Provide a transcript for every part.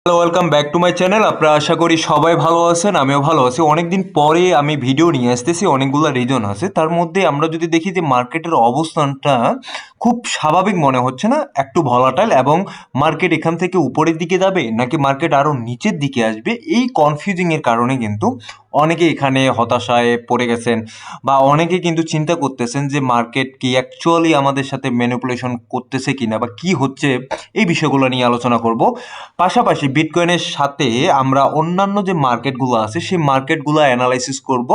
Hello, welcome back to my channel. আপনারা আশা করি সবাই ভালো আছেন, আমিও ভালো আছি। অনেকদিন পরে আমি ভিডিও নিয়ে আসতেছি, অনেকগুলো রিজন আছে। তার মধ্যে আমরা যদি দেখি যে মার্কেটের অবস্থানটা খুব স্বাভাবিক মনে হচ্ছে না, একটু ভলাটাইল, এবং মার্কেট এখান থেকে উপরের দিকে যাবে নাকি মার্কেট আরও নিচের দিকে আসবে, এই কনফিউজিংয়ের কারণে কিন্তু অনেকে এখানে হতাশায় পড়ে গেছেন, বা অনেকে কিন্তু চিন্তা করতেছেন যে মার্কেট কি অ্যাকচুয়ালি আমাদের সাথে ম্যানিপুলেশন করতেছে কিনা বা কি হচ্ছে, এই বিষয়গুলো নিয়ে আলোচনা করব। পাশাপাশি বিটকয়েনের সাথে আমরা অন্যান্য যে মার্কেটগুলো আছে সেই মার্কেটগুলো অ্যানালাইসিস করব।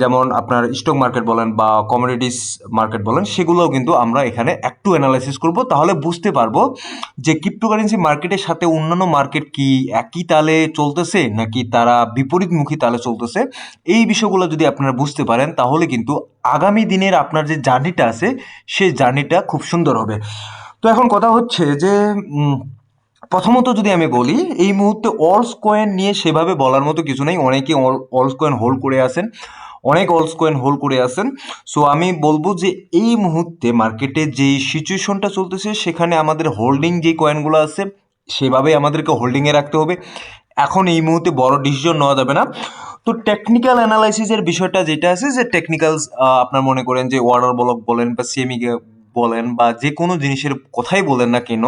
যেমন আপনার স্টক মার্কেট বলেন বা কমোডিটিস মার্কেট বলেন, সেগুলোও কিন্তু আমরা এখানে একটু অ্যানালাইসিস করব। তাহলে বুঝতে পারবো যে ক্রিপ্টোকারেন্সি মার্কেটের সাথে অন্যান্য মার্কেট কি একই তালে চলতেছে নাকি তারা বিপরীতমুখী তালে চলতেছে। এই বিষয়গুলো যদি আপনারা বুঝতে পারেন তাহলে কিন্তু আগামী দিনের আপনার যে জার্নিটা আছে সেই জার্নিটা খুব সুন্দর হবে। তো এখন কথা হচ্ছে যে প্রথমত যদি আমি বলি, এই মুহূর্তে অলস কয়েন নিয়ে সেভাবে বলার মতো কিছু নেই। অনেকে অলস কয়েন হোল্ড করে আছেন, অনেক অলস কয়েন হোল্ড করে আছেন। সো আমি বলবো যে এই মুহূর্তে মার্কেটে যেই সিচুয়েশনটা চলতেছে সেখানে আমাদের হোল্ডিং যে কয়েনগুলো আছে সেভাবে আমাদেরকে হোল্ডিংয়ে রাখতে হবে। এখন এই মুহূর্তে বড় ডিসিশন নেওয়া যাবে না। তো টেকনিক্যাল অ্যানালাইসিসের বিষয়টা যেটা আছে, যে টেকনিক্যাল আপনার মনে করেন যে অর্ডার ব্লক বলেন বা সেমি বলেন বা যে কোনো জিনিসের কথাই বলেন না কেন,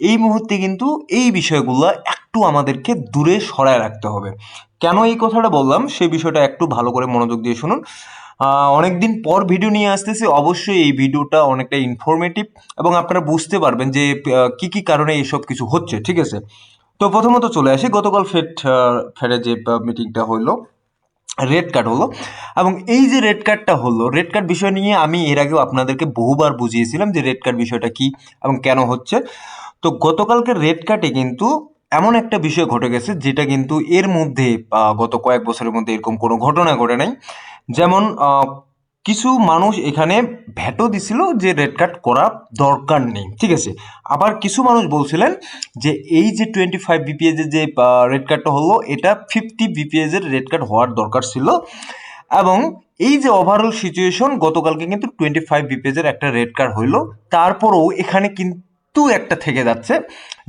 এই মুহূর্তে কিন্তু এই বিষয়গুলো একটু আমাদেরকে দূরে সরায় রাখতে হবে। কেন এই কথাটা বললাম সেই বিষয়টা একটু ভালো করে মনোযোগ দিয়ে শুনুন। অনেকদিন পর ভিডিও নিয়ে আসতেছি, অবশ্যই এই ভিডিওটা অনেকটা ইনফরমেটিভ এবং আপনারা বুঝতে পারবেন যে কি কি কারণে এইসব কিছু হচ্ছে, ঠিক আছে। তো প্রথমত চলে আসি, গতকাল ফেডের যে মিটিংটা হলো, রেড কার্ড হলো। এবং এই যে রেড কার্ডটা হলো, রেড কার্ড বিষয় নিয়ে আমি এর আগেও আপনাদেরকে বহুবার বুঝিয়েছিলাম যে রেড কার্ড বিষয়টা কি এবং কেন হচ্ছে। তো গতকালকে রেড কার্ডে কিন্তু এমন একটা বিষয় ঘটে গেছে যেটা কিন্তু এর মধ্যে গত কয়েক বছরের মধ্যে এরকম কোনো ঘটনা ঘটে নাই। যেমন কিছু মানুষ এখানে ভ্যাটও দিছিল যে রেড কার্ড করা দরকার নেই, ঠিক আছে। আবার কিছু মানুষ বলছিলেন যে এই যে 25 বিপিএস এর যে রেড কার্ডটা হলো, এটা 50 বিপিএস এর রেড কার্ড হওয়ার দরকার ছিল। এবং এই যে ওভারঅল সিচুয়েশন, গতকালকে কিন্তু 25 বিপিএস এর একটা রেড কার্ড হইলো। তারপরেও এখানে কিন্তু একটা থেকে যাচ্ছে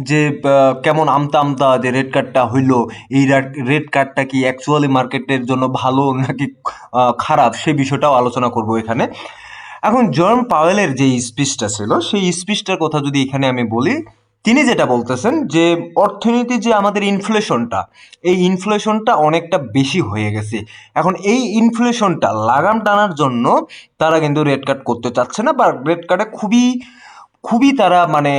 যে কেমন আমতা আমতা যে রেড কার্ডটা হইলো, এই রেড কার্ডটা কি অ্যাকচুয়ালি মার্কেটের জন্য ভালো নাকি খারাপ, সেই বিষয়টাও আলোচনা করব এখানে। এখন জর্ম পাওয়েলের যে স্পিচটা ছিল সেই স্পিচটার কথা যদি এখানে আমি বলি, তিনি যেটা বলতেছেন যে অর্থনীতি যে আমাদের ইনফ্লেশনটা, এই ইনফ্লেশনটা অনেকটা বেশি হয়ে গেছে। এখন এই ইনফ্লেশনটা লাগাম টানার জন্য তারা কিন্তু রেড কার্ড করতে চাচ্ছে না, বা রেড কার্ডে খুবই খুবই তারা মানে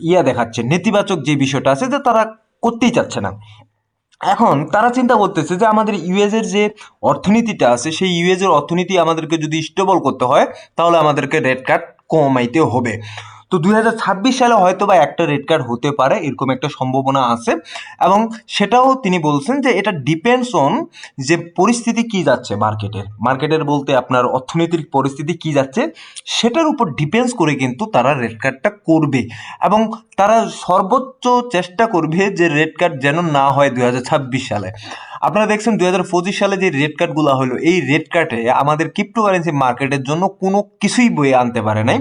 ইয়া দেখাচ্ছে, নেতিবাচক যে বিষয়টা আছে যে তারা করতেই চাচ্ছে না। এখন তারা চিন্তা করতেছে যে আমাদের ইউএস এর যে অর্থনীতিটা আছে সেই ইউএস এর অর্থনীতি আমাদেরকে যদি স্টেবল করতে হয় তাহলে আমাদেরকে রেড কার্ড কমাইতে হবে। তো 2026 সালে হয়তো বা একটা রেড কার্ড হতে পারে, এরকম একটা সম্ভাবনা আছে। এবং সেটাও তিনি বলছেন যে এটা ডিপেন্ডস অন যে পরিস্থিতি কি যাচ্ছে মার্কেটের বলতে আপনার অর্থনীতির পরিস্থিতি কি যাচ্ছে, সেটার উপর ডিপেন্ডস করে কিন্তু তারা রেড কার্ডটা করবে। এবং তারা সর্বোচ্চ চেষ্টা করবে যে রেড কার্ড যেন না হয় 2026 সালে। আপনারা দেখছেন 2025 সালে যে রেড কার্ডগুলো হলো, এই রেড কার্ডে আমাদের ক্রিপ্টোকারেন্সি মার্কেটের জন্য কোনো কিছুই বয়ে আনতে পারে নাই।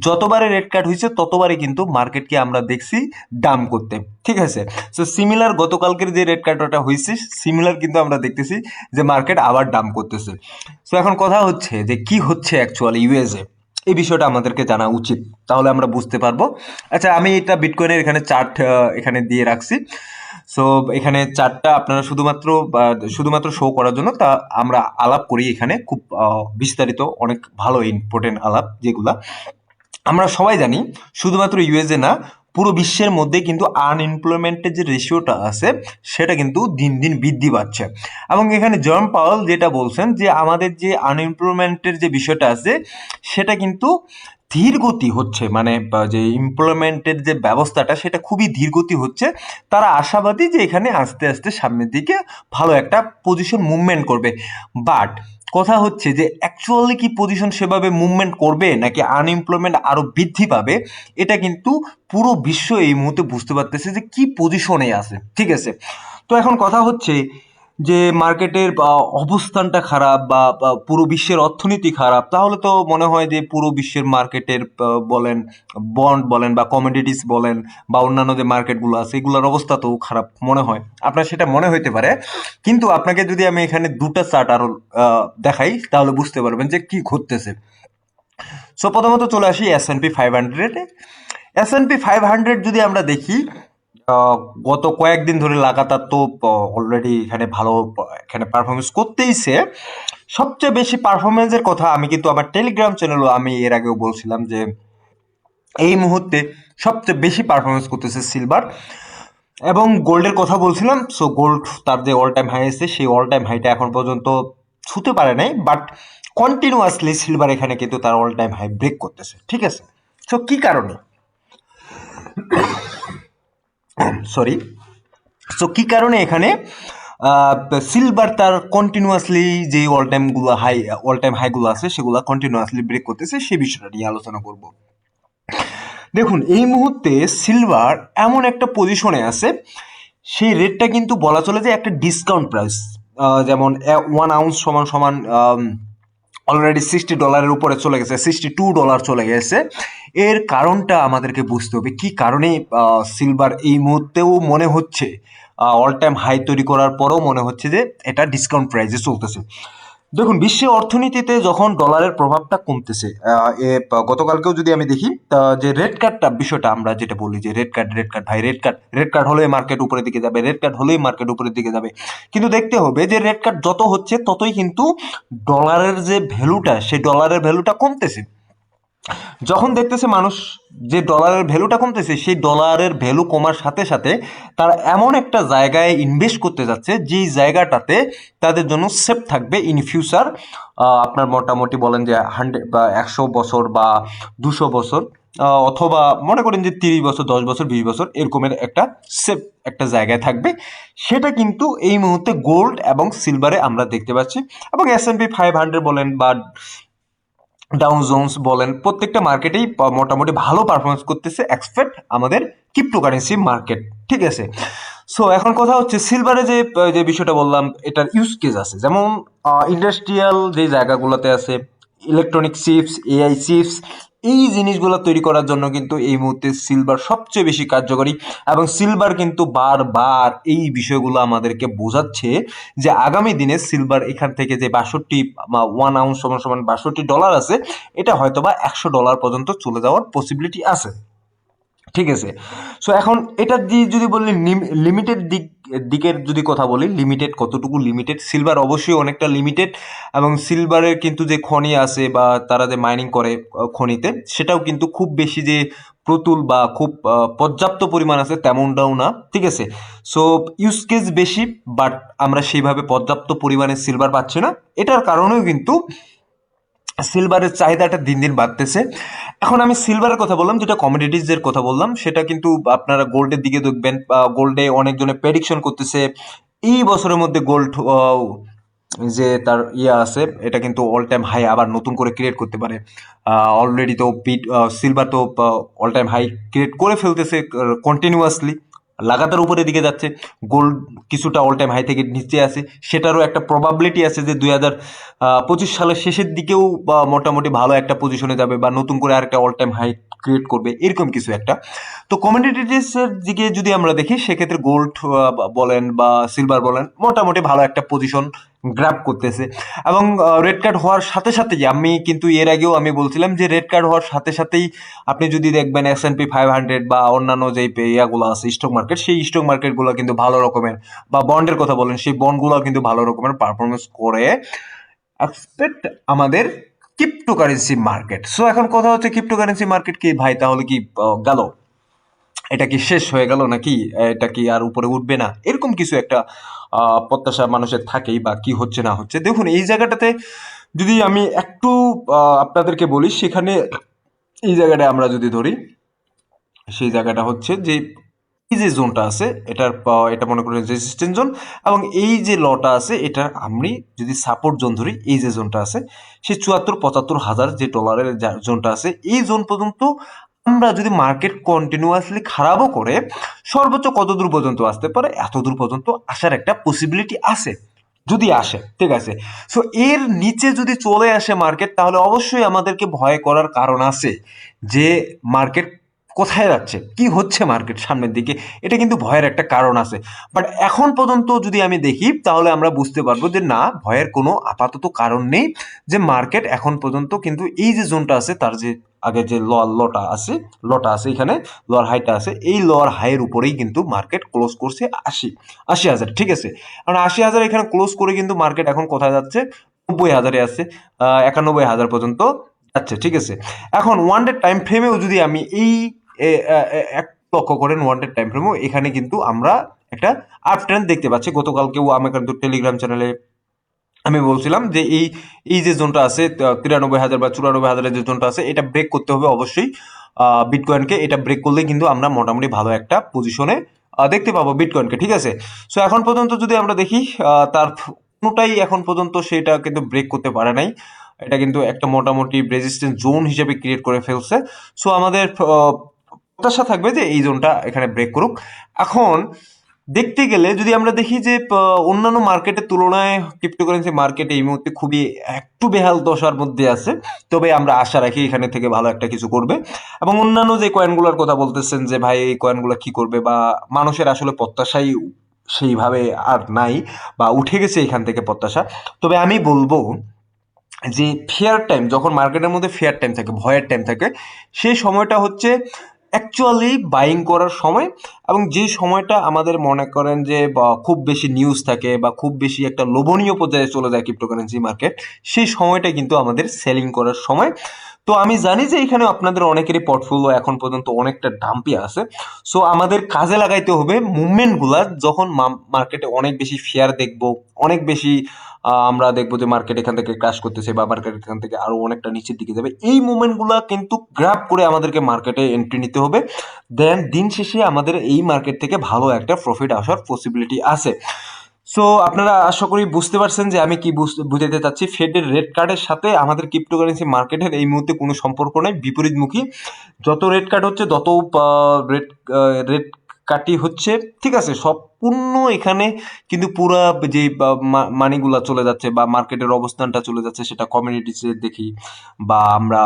যতবারে রেড কার্ড হয়েছে ততবারই কিন্তু মার্কেটকে আমরা দেখছি ডাম করতে, ঠিক আছে। সো সিমিলার গতকালকের যে রেড কার্ডটা হয়েছে, সিমিলার কিন্তু আমরা দেখতেছি যে মার্কেট আবার ডাম করতেছে। সো এখন কথা হচ্ছে যে কি হচ্ছে অ্যাকচুয়ালি ইউএসএ, এই বিষয়টা আমাদেরকে জানা উচিত, তাহলে আমরা বুঝতে পারবো। আচ্ছা, আমি এটা বিটকয়েনের এখানে চার্ট এখানে দিয়ে রাখছি। সো এখানে চার্টটা আপনারা শুধুমাত্র শো করার জন্য তা আমরা আলাপ করি এখানে, খুব বিস্তারিত, অনেক ভালো ইম্পর্টেন্ট আলাপ যেগুলা আমরা সবাই জানি। শুধুমাত্র ইউএসএ না, পুরো বিশ্বের মধ্যে কিন্তু আনএমপ্লয়মেন্টের যে রেশিওটা আছে সেটা কিন্তু দিন দিন বৃদ্ধি পাচ্ছে। এবং এখানে জন পাওয়েল যেটা বলছেন যে আমাদের যে আনএমপ্লয়মেন্টের যে বিষয়টা আছে সেটা কিন্তু ধীরগতি হচ্ছে, মানে যে এমপ্লয়মেন্টের যে ব্যবস্থাটা সেটা খুবই ধীরগতি হচ্ছে। তারা আশাবাদী যে এখানে আস্তে আস্তে সামনের দিকে ভালো একটা পজিশন মুভমেন্ট করবে। বাট কথা হচ্ছে যে অ্যাকচুয়ালি কি পজিশন সেভাবে মুভমেন্ট করবে নাকি আনএমপ্লয়মেন্ট আরো বৃদ্ধি পাবে, এটা কিন্তু পুরো বিশ্ব এই মুহূর্তে বুঝতে পারতেছে যে কি পজিশনে আছে, ঠিক আছে। তো এখন কথা হচ্ছে যে মার্কেটের অবস্থানটা খারাপ বা পুরো বিশ্বের অর্থনীতি খারাপ, তাহলে তো মনে হয় যে পুরো বিশ্বের মার্কেটের বলেন বন্ড বলেন বা কমোডিটিস বলেন বা অন্যান্য যে মার্কেটগুলো আছে এগুলোর অবস্থা তো খারাপ মনে হয়। আপনার সেটা মনে হইতে পারে, কিন্তু আপনাকে যদি আমি এখানে দুটা চার্ট আরো দেখাই তাহলে বুঝতে পারবেন যে কি ঘটতেছে। সো প্রথমত চলে আসি S&P 500-এ। S&P 500 যদি আমরা দেখি, আহ, গত কয়েকদিন ধরে লাগাতার তো অলরেডি এখানে ভালো এখানে পারফরমেন্স করতেইছে। সবচেয়ে বেশি পারফরমেন্সের কথা আমি কিন্তু আমার টেলিগ্রাম চ্যানেলও আমি এর আগেও বলছিলাম যে এই মুহূর্তে সবচেয়ে বেশি পারফরমেন্স করতেছে সিলভার, এবং গোল্ডের কথা বলছিলাম। সো গোল্ড তার যে অল টাইম হাই আছে সেই অল টাইম হাইটা এখন পর্যন্ত ছুতে পারে নাই, বাট কন্টিনিউয়াসলি সিলভার এখানে কিন্তু তার অল টাইম হাই ব্রেক করতেছে। ঠিক আছে, সো কি কারণে, সরি, সো কি কারণে এখানে সিলভার তার কন্টিনিউয়াসলি যে অল টাইম হাইগুলো আছে সেগুলো কন্টিনিউয়াসলি ব্রেক করতেছে, সে বিষয়টা নিয়ে আলোচনা করব। দেখুন এই মুহূর্তে সিলভার এমন একটা পজিশনে আছে, সেই রেটটা কিন্তু বলা চলে যে একটা ডিসকাউন্ট প্রাইস। যেমন 1 আউন্স সমান সমান অলরেডি $60 উপরে চলে গেছে, $62 চলে গেছে। এর কারণটা আমাদেরকে বুঝতে হবে কি কারণে সিলভার এই মুহূর্তেও মনে হচ্ছে অল টাইম হাই তৈরি করার পরেও মনে হচ্ছে যে এটা ডিসকাউন্ট প্রাইসে চলতেছে। দেখুন বিশ্বের অর্থনীতিতে যখন ডলারের প্রভাবটা কমতেছে, গতকালকেও যদি আমি দেখি যে রেড কার্ডটা বিষয়টা আমরা যেটা বলি যে রেড কার্ড ভাই, রেড কার্ড হলে মার্কেট উপরের দিকে যাবে, রেড কার্ড হলেই মার্কেট উপরের দিকে যাবে। কিন্তু দেখতে হবে যে রেড কার্ড যত হচ্ছে ততই কিন্তু ডলারের যে ভ্যালুটা সেই ডলারের ভ্যালুটা কমতেছে। যখন দেখতেছে মানুষ যে ডলারের ভ্যালুটা কমতেছে, সেই ডলারের ভ্যালু কমার সাথে সাথে তারা এমন একটা জায়গায় ইনভেস্ট করতে যাচ্ছে যেই জায়গাটাতে তাদের জন্য সেফ থাকবে ইন ফিউচার। আপনার মোটামুটি বলেন যে 100 বছর বা 200 বছর, অথবা মনে করেন যে 30 বছর, 10 বছর, 20 বছর এরকমের একটা সেফ একটা জায়গায় থাকবে। সেটা কিন্তু এই মুহূর্তে গোল্ড এবং সিলভারে আমরা দেখতে পাচ্ছি। এবং S&P 500 বলেন বা ডাউ জোন্স বলেন, প্রত্যেকটা মার্কেটেই মোটামুটি ভালো পারফরমেন্স করতেছে এক্সপেক্ট আমাদের ক্রিপ্টোকারেন্সি মার্কেট। ঠিক আছে, সো এখন কথা হচ্ছে সিলভারে যে যে বিষয়টা বললাম এটার ইউজ কেস আছে, যেমন ইন্ডাস্ট্রিয়াল যে জায়গাগুলোতে আছে, ইলেকট্রনিক চিপস, এআই চিপস, এই জিনিসগুলো তৈরি করার জন্য কিন্তু এই মুহূর্তে সিলভার সবচেয়ে বেশি কার্যকরী। এবং সিলভার কিন্তু বারবার এই বিষয়গুলো আমাদেরকে বোঝাচ্ছে যে আগামী দিনে সিলভার এখান থেকে যে 1 আউন্স সমান সমান $62 আছে, এটা হয়তোবা $100 পর্যন্ত চলে যাওয়ার পসিবিলিটি আছে। ঠিক আছে, সো এখন এটা দিয়ে যদি বলি লিমিটেড দিকের যদি কথা বলি, লিমিটেড কতটুকু লিমিটেড, সিলভার অবশ্যই অনেকটা লিমিটেড। এবং সিলভারের কিন্তু যে খনি আছে বা তারা যে মাইনিং করে খনিতে, সেটাও কিন্তু খুব বেশি যে প্রতুল বা খুব পর্যাপ্ত পরিমাণ আছে তেমনটাও না। ঠিক আছে, সো ইউজ কেস বেশি, বাট আমরা সেইভাবে পর্যাপ্ত পরিমাণে সিলভার পাচ্ছি না। এটার কারণেও কিন্তু সিলভারের চাহিদাটা দিন দিন বাড়তেছে। এখন আমি সিলভারের কথা বললাম, যেটা কমোডিটিজের কথা বললাম সেটা কিন্তু আপনারা গোল্ডের দিকে দেখবেন। গোল্ডে অনেকজনে প্রেডিকশন করতেছে এই বছরের মধ্যে গোল্ড যে তার ইয়ে আছে এটা কিন্তু অল টাইম হাই আবার নতুন করে ক্রিয়েট করতে পারে। অলরেডি তো সিলভার তো অল টাইম হাই ক্রিয়েট করে ফেলতেছে কন্টিনিউয়াসলি, লাগাতার উপরের দিকে যাচ্ছে। গোল্ড কিছুটা অল টাইম হাই থেকে নিচে আছে, সেটারও একটা প্রবাবিলিটি আছে যে 2025 সালের শেষের দিকেও বা মোটামুটি ভালো একটা পজিশনে যাবে বা নতুন করে আরেকটা অল টাইম হাই ক্রিয়েট করবে, এরকম কিছু একটা। তো কমোডিটিসের দিকে যদি আমরা দেখি সেক্ষেত্রে গোল্ড বলেন বা সিলভার বলেন মোটামুটি ভালো একটা পজিশন গ্র্যাব করতেছে। এবং রেড কার্ড হওয়ার সাথে সাথেই আমি কিন্তু এর আগেও আমি বলছিলাম যে রেড কার্ড হওয়ার সাথে সাথেই আপনি যদি দেখবেন S&P 500 বা অন্যান্য যে ইয়াগুলো আছে স্টক মার্কেট, সেই স্টক মার্কেটগুলো কিন্তু ভালো রকমের, বা বন্ডের কথা বলেন সেই বন্ডগুলো কিন্তু ভালো রকমের পারফরমেন্স করে এক্সপেক্ট আমাদের ক্রিপ্টোকারেন্সি মার্কেট। সো এখন কথা হচ্ছে ক্রিপ্টোকারেন্সি মার্কেট কি ভাই, তাহলে কি গেল, এটা কি শেষ হয়ে গেল নাকি, এটা কি আর উপরে উঠবে না, এরকম কিছু একটা প্রত্যাশা মানুষের থাকেই, বা কি হচ্ছে না হচ্ছে। দেখুন এই জায়গাটাতে যদি আমি একটু আপনাদেরকে বলি, সেখানে এই জায়গাটা আমরা যদি ধরি, সেই জায়গাটা হচ্ছে যে এই যে জোনটা আছে এটা মনে করেন রেজিস্ট্যান্স জোন, এবং এই যে লটা আছে এটা আমি যদি সাপোর্ট জোন ধরি, এই যে জোনটা আছে সেই 74-75 হাজার যে ডলারের জোনটা আছে, এই জোন পর্যন্ত আমরা যদি মার্কেট কন্টিনিউয়াসলি খারাপও করে সর্বোচ্চ কত দূর পর্যন্ত আসতে পারে, এত দূর পর্যন্ত আসার একটা পসিবিলিটি আছে। যদি আসে, ঠিক আছে। সো এর নিচে যদি চলে আসে মার্কেট, তাহলে অবশ্যই আমাদেরকে ভয় করার কারণ আছে যে মার্কেট কোথায় যাচ্ছে, কি হচ্ছে মার্কেট সামনের দিকে, এটা কিন্তু ভয়ের একটা কারণ আছে। বাট এখন পর্যন্ত যদি আমি দেখি তাহলে আমরা বুঝতে পারবো যে না, ভয়ের কোনো আপাতত কারণ নেই। যে মার্কেট এখন পর্যন্ত কিন্তু এই যে জোনটা আছে তার যে আগে যে লটা আছে এখানে, লোয়ার হাইটা আছে, এই লোয়ার হাইয়ের উপরেই কিন্তু মার্কেট ক্লোজ করছে ৮০ হাজার, ঠিক আছে। কারণ ৮০ হাজার এখানে ক্লোজ করে কিন্তু মার্কেট এখন কোথায় যাচ্ছে, ৯০ হাজারে আছে, ৯১ হাজার পর্যন্ত যাচ্ছে, ঠিক আছে। এখন ওয়ান ডে টাইম ফ্রেমেও যদি আমি এই এক লক্ষ্য করেন, ওয়ান ডে টাইম ফ্রেমেও এখানে কিন্তু আমরা একটা আপ ট্রেন্ড দেখতে পাচ্ছি। গতকালকেও আমি কিন্তু টেলিগ্রাম চ্যানেলে আমি বলছিলাম যে এই এই যে জোনটা আছে ৯৩ হাজার বা ৯৪ হাজারের যে জোনটা আছে, এটা ব্রেক করতে হবে অবশ্যই বিটকয়েনকে। এটা ব্রেক করলে কিন্তু আমরা মোটামুটি ভালো একটা পজিশনে দেখতে পাবো বিটকয়েনকে, ঠিক আছে। সো এখন পর্যন্ত যদি আমরা দেখি তার কোনোটাই এখন পর্যন্ত সেটা কিন্তু ব্রেক করতে পারে নাই। এটা কিন্তু একটা মোটামুটি রেজিস্ট্যান্স জোন হিসেবে ক্রিয়েট করে ফেলছে। সো আমাদের প্রত্যাশা থাকবে যে এই জোনটা এখানে ব্রেক করুক। এখন দেখতে গেলে যদি আমরা দেখি যে অন্যান্য মার্কেটের তুলনায় ক্রিপ্টোকারেন্সি মার্কেট এই মুহূর্তে খুবই একটু বেহাল দশার মধ্যে আছে, তবে আমরা আশা রাখি এখানে থেকে ভালো একটা কিছু করবে। এবং অন্যান্য যে কয়েনগুলোর কথা বলতেছেন যে ভাই এই কয়েনগুলো কি করবে, বা মানুষের আসলে প্রত্যাশাই সেইভাবে আর নাই, বা উঠে গেছে এখান থেকে প্রত্যাশা। তবে আমি বলবো যে ফেয়ার টাইম, যখন মার্কেটের মধ্যে ফেয়ার টাইম থাকে, ভয়ের টাইম থাকে, সেই সময়টা হচ্ছে অ্যাকচুয়ালি বাইং করার সময়। এবং যে সময়টা আমাদের মনে করেন যে খুব বেশি নিউজ থাকে বা খুব বেশি একটা লোভনীয় পর্যায়ে চলে যায় ক্রিপ্টোকারেন্সি মার্কেট, সেই সময়টা কিন্তু আমাদের সেলিং করার সময়। তো আমি জানি যে এখানে আপনাদের অনেকেরই পোর্টফোলিও এখন পর্যন্ত অনেকটা ডাম্পি আছে। সো আমাদের কাজে লাগাইতে হবে মুভমেন্টগুলা, যখন মার্কেটে অনেক বেশি ফেয়ার দেখবো, অনেক বেশি আমরা দেখবো যে মার্কেট এখান থেকে ক্রাশ করতেছে বা মার্কেট এখান থেকে আরো অনেকটা নিচের দিকে যাবে, এই মুভমেন্টগুলো কিন্তু গ্র্যাব করে আমাদেরকে মার্কেটে এন্ট্রি নিতে হবে। দেন দিন শেষে আমাদের এই মার্কেট থেকে ভালো একটা প্রফিট আসার পসিবিলিটি আছে। সো আপনারা আশা করি বুঝতে পারছেন যে আমি কি বুঝাতে চাচ্ছি। ফেডের রেড কার্ডের সাথে আমাদের ক্রিপ্টোকারেন্সি মার্কেটের এই মুহূর্তে কোনো সম্পর্ক নেই, বিপরীতমুখী। যত রেড কার্ড হচ্ছে তত রেড রেড কার্ডই হচ্ছে, ঠিক আছে। সম্পূর্ণ এখানে কিন্তু পুরা যে মানিগুলা চলে যাচ্ছে বা মার্কেটের অবস্থানটা চলে যাচ্ছে, সেটা কমিউনিটিসে দেখি বা আমরা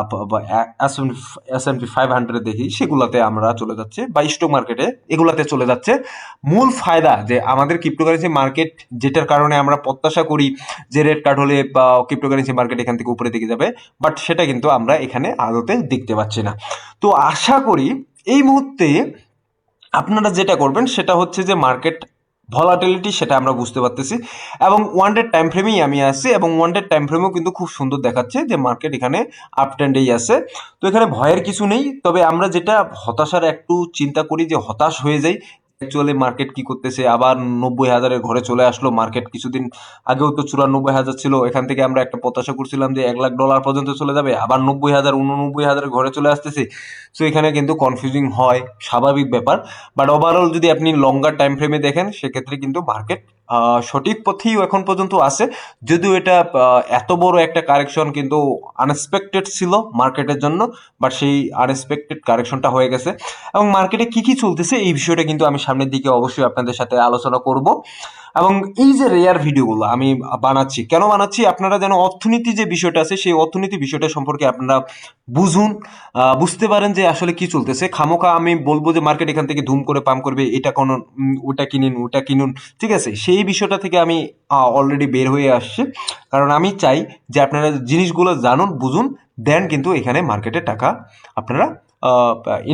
S&P 500 দেখি, সেগুলাতে আমরা চলে যাচ্ছে, বা স্টক মার্কেটে এগুলাতে চলে যাচ্ছে। মূল ফায়দা যে আমাদের ক্রিপ্টোকারেন্সি মার্কেট, যেটার কারণে আমরা প্রত্যাশা করি যে রেড কার্ড হলে বা ক্রিপ্টোকারেন্সি মার্কেট এখান থেকে উপরে দিকে যাবে, বাট সেটা কিন্তু আমরা এখানে আদতে দেখতে পাচ্ছি না। তো আশা করি এই মুহূর্তে আপনারা যেটা করবেন সেটা হচ্ছে যে মার্কেট ভলাটিলিটি, সেটা আমরা বুঝতে পারতেছি। এবং ওয়ান ডে টাইম ফ্রেমেই আমি আছি, এবং ওয়ান ডে টাইম ফ্রেমেও কিন্তু খুব সুন্দর দেখাচ্ছে যে মার্কেট এখানে আপ ট্রেন্ডেই আছে। তো এখানে ভয়ের কিছু নেই। তবে আমরা যেটা হতাশার একটু চিন্তা করি, যে হতাশ হয়ে যাই অ্যাকচুয়ালি মার্কেট কি করতেছে, আবার ৯০ হাজারের ঘরে চলে আসলো মার্কেট। কিছুদিন আগেও তো ৯৪ হাজার ছিল, এখান থেকে আমরা একটা প্রত্যাশা করছিলাম যে $১,০০,০০০ পর্যন্ত চলে যাবে, আবার ৯০ হাজার ৮৯ হাজারের ঘরে চলে আসতেছে। সো এখানে কিন্তু কনফিউজিং হয়, স্বাভাবিক ব্যাপার। বাট ওভারঅল যদি আপনি লঙ্গার টাইম ফ্রেমে দেখেন, সেক্ষেত্রে কিন্তু মার্কেট সঠিক পথেই এখন পর্যন্ত আছে। যদিও এটা এত বড় একটা কারেকশন কিন্তু আনএক্সপেক্টেড ছিল মার্কেটের জন্য, বাট সেই আনএক্সপেক্টেড কারেকশনটা হয়ে গেছে। এবং মার্কেটে কি কি চলতেছে এই বিষয়টা কিন্তু আমি সামনের দিকে অবশ্যই আপনাদের সাথে আলোচনা করব। এবং এই যে রেয়ার ভিডিওগুলো আমি বানাচ্ছি, কেন বানাচ্ছি, আপনারা যেন অর্থনীতি যে বিষয়টা আছে সেই অর্থনীতি বিষয়টা সম্পর্কে আপনারা বুঝুন, বুঝতে পারেন যে আসলে কি চলতেছে। খামোখা আমি বলবো যে মার্কেট এখান থেকে ধুম করে পাম্প করবে, এটা কোন ওটা কিনুন ওটা কিনুন, ঠিক আছে, সেই বিষয়টা থেকে আমি অলরেডি বের হয়ে আসছি। কারণ আমি চাই যে আপনারা জিনিসগুলো জানুন, বুঝুন, দেন কিন্তু এখানে মার্কেটে টাকা আপনারা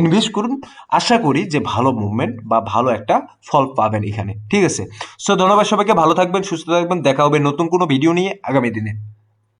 ইনভেস্ট করুন। আশা করি যে ভালো মুভমেন্ট বা ভালো একটা ফল পাবেন এখানে, ঠিক আছে। সো ধন্যবাদ সবাইকে, ভালো থাকবেন, সুস্থ থাকবেন, দেখা হবে নতুন কোনো ভিডিও নিয়ে আগামী দিনে।